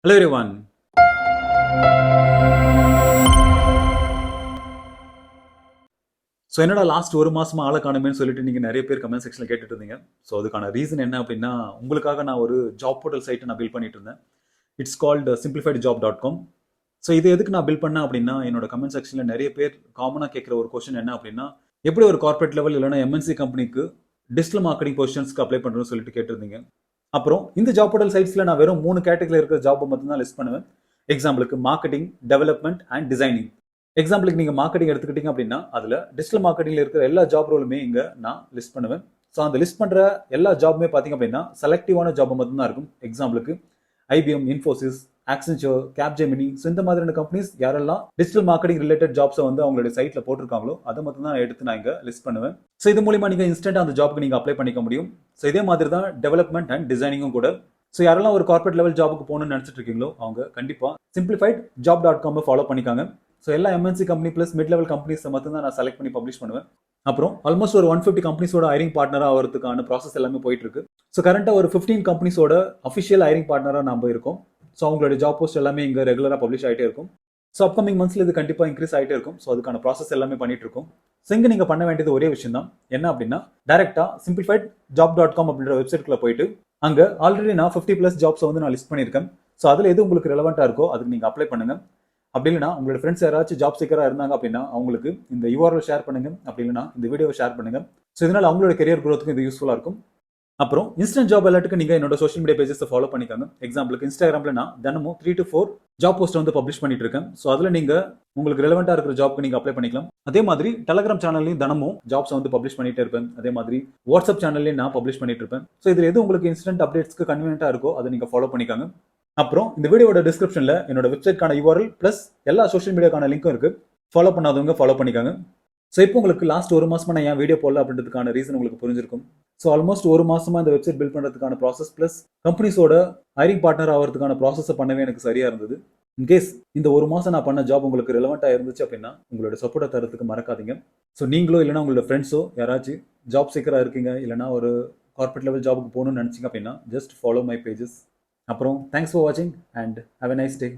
Hello everyone. So என்னடா last ஒரு மாசமா ஆளை காணுமேன்னு சொல்லிட்டு நீங்கள் நிறைய பேர் கமெண்ட் செக்ஷனில் கேட்டுட்டு இருந்தீங்க. ஸோ அதுக்கான ரீசன் என்ன அப்படின்னா, உங்களுக்காக நான் ஒரு ஜாப் போர்ட்டல் சைட்டை நான் பில்ட் பண்ணிட்டு இருந்தேன். It's called simplifiedjob.com. ஸோ இது எதுக்கு நான் பில்ட் பண்ணேன் அப்படின்னா, என்னோட கமெண்ட் செக்ஷனில் நிறைய பேர் காமனாக கேட்குற ஒரு கொஸ்டின் என்ன அப்படின்னா, எப்படி ஒரு கார்பரேட் லெவல் இல்லைன்னா எம்என்சி கம்பெனிக்கு டிஜிட்டல் மார்க்கெட்டிங் பொசிஷன்ஸ்க்கு அப்ளை பண்ணுறேன்னு சொல்லிட்டு கேட்டிருந்தீங்க. அப்புறம் இந்த ஜாப் போர்ட்டல் சைட்ஸில் நான் வெறும் 3 கேட்டகரியில் இருக்கிற ஜாப்பை மட்டும் தான் லிஸ்ட் பண்ணுவேன். எக்ஸாம்பிளுக்கு மார்க்கெட்டிங், டெவலப்மெண்ட் அண்ட் டிசைனிங். எக்ஸாம்பிளுக்கு நீங்கள் மார்க்கெட்டிங் எடுத்துக்கிட்டீங்க அப்படின்னா அதில் டிஜிட்டல் மார்க்கெட்டிங்கில் இருக்கிற எல்லா ஜாப் ரோலுமே இங்கே நான் லிஸ்ட் பண்ணுவேன். ஸோ அந்த லிஸ்ட் பண்ணுற எல்லா ஜாப்புமே பார்த்தீங்க அப்படின்னா செலக்டிவான ஜாப் மட்டும் தான் இருக்கும். எக்ஸாம்பிளுக்கு IBM, Infosys, Accenture, Capgemini, so இந்த மாதிரியான கம்பெனிஸ் யாரெல்லாம் டிஜிட்டல் மார்க்கெட்டிங் ரிலேட்டட் ஜாப்ஸை வந்து அவங்களுடைய சைட்டில் போட்டிருக்காங்களோ அதை மட்டும் தான் எடுத்து நான் இங்கே லிஸ்ட் பண்ணுவேன். ஸோ இது மூலியமாக நீங்கள் இன்ஸ்டன்ட்டாக அந்த ஜாப்க்கு நீங்கள் அப்ளை பண்ணிக்க முடியும். ஸோ இதே மாதிரி தான் டெவலப்மெண்ட் அண்ட் டிசைனிங்கும் கூட. ஸோ யாரெல்லாம் ஒரு கார்பரேட் லெவல் ஜாபுக்கு போகணும்னு நினச்சிட்டு இருக்கீங்களோ அவங்க கண்டிப்பாக simplifiedjob.com ஃபாலோ பண்ணிக்காங்க. ஸோ எல்லா MNC company plus mid level கம்பெனிஸை மட்டும் தான் நான் செலக்ட் பண்ணி பப்ளிஷ் பண்ணுவேன். அப்புறம் ஆல்மோஸ்ட் ஒரு 150 கம்பெனிஸோட ஹைரிங் பார்ட்னராக ஆகிறதுக்கான ப்ராசஸ் எல்லாமே போயிட்டு இருக்கு. ஸோ கரண்ட்டாக ஒரு 15 கம்பெனிஸோட அஃபிஷியல் ஹைரிங் பார்ட்னராக நம்ம இருக்கோம். ஸோ அவங்களோட ஜாப் போஸ்ட் எல்லாமே இங்கே ரெகுலராக பப்ளிஷ் ஆகிட்டே இருக்கும். ஸோ அப்கமிங் மந்த்ஸில் இது கண்டிப்பாக இன்க்ரீஸ் ஆகிட்டே இருக்கும். ஸோ அதுக்கான ப்ராசஸ் எல்லாமே பண்ணிட்டு இருக்கும். ஸோ இங்கே நீங்கள் பண்ண வேண்டியது ஒரே விஷயம் தான். என்ன அப்படின்னா, டேரெக்டாக simplifiedjob.com அப்படின்ற வெப்சைட்குள்ளே போயிட்டு அங்கே ஆல்ரெடி நான் 50+ ஜாப்ஸை வந்து நான் லிஸ்ட் பண்ணியிருக்கேன். ஸோ அதில் எது உங்களுக்கு ரெலவெண்ட்டாக இருக்கோ அதுக்கு நீங்கள் அப்ளை பண்ணுங்க. அப்படி இல்லைனா உங்களோட ஃப்ரெண்ட்ஸ் யாராச்சும் ஜாப் சீக்கராக இருந்தாங்க அப்படின்னா அவங்களுக்கு இந்த URL ஷேர் பண்ணுங்க. அப்படி இல்லைனா இந்த வீடியோவை ஷேர் பண்ணுங்க. ஸோ இதனால் அவங்களோட கெரியர் க்ரோத்துக்கு இது யூஸ்ஃபுல்லாக இருக்கும். அப்புறம் இன்ஸ்டன்ட் ஜாப் அலர்ட்டுக்கு நீங்கள் என்னோட சோஷியல் மீடியா பேஜஸை ஃபாலோ பண்ணிக்காங்க. எக்ஸாம்பிளுக்கு இன்ஸ்டாகிராமில் நான் தினமும் 3 to 4 ஜாப் போஸ்ட் வந்து பப்ளிஷ் பண்ணிட்டு இருக்கேன். ஸோ அதில் நீங்கள் உங்களுக்கு ரெலவெண்ட்டாக இருக்கிற ஜாப்க்கு நீங்கள் அப்ளை பண்ணிக்கலாம். அதே மாதிரி டெலகிராம் சேனல்லையும் தினமும் ஜாப்ஸ் வந்து பப்ளிஷ் பண்ணிட்டே இருப்பேன். அதே மாதிரி வாட்ஸ்அப் சேனல்லையும் நான் பப்ளிஷ் பண்ணிட்டு இருப்பேன். ஸோ இதில் எது உங்களுக்கு இன்ஸ்டன்ட் அப்டேட்ஸ்க்கு கன்வீனியன்ட்டாக இருக்கோ அதை நீங்கள் ஃபாலோ பண்ணிக்காங்க. அப்புறம் இந்த வீடியோட டிஸ்கிரிப்ஷனில் என்னோட வெப்சைட்கான URL ப்ளஸ் எல்லா சோஷியல் மீடியாக்கான லிங்க்கும் இருக்குது. ஃபாலோ பண்ணாதவங்க ஃபாலோ பண்ணிக்காங்க. ஸோ இப்போ உங்களுக்கு லாஸ்ட் ஒரு மாசமா நான் ஏன் வீடியோ போடல அப்படின்றதுக்கான ரீசன் உங்களுக்கு புரிஞ்சிருக்கும். ஸோ ஆல்மோஸ்ட் ஒரு மாசமா இந்த வெப்சைட் பில்ட் பண்ணுறதுக்கான ப்ராசஸ் ப்ளஸ் கம்பெனிஸோட ஹைரிங் பார்ட்னர் ஆகிறதுக்கான ப்ராசஸை பண்ணவே எனக்கு சரியா இருந்தது. இன்கேஸ் இந்த ஒரு மாசம் நான் பண்ண ஜாப் உங்களுக்கு ரெலவெண்ட்டாக இருந்துச்சு அப்படின்னா உங்களோட சப்போர்ட்டை தரத்துக்கு மறக்காதீங்க. ஸோ நீங்களோ இல்லைனா உங்களோட ஃப்ரெண்ட்ஸோ யாராச்சும் ஜாப் சீக்கராக இருக்கீங்க இல்லைனா ஒரு கார்பரேட் லெவல் ஜாபுக்கு போகணும்னு நினச்சிங்க அப்படின்னா ஜஸ்ட் ஃபாலோ மை பேஜஸ். அப்புறம் தேங்க்ஸ் ஃபார் வாட்சிங் and have a nice day.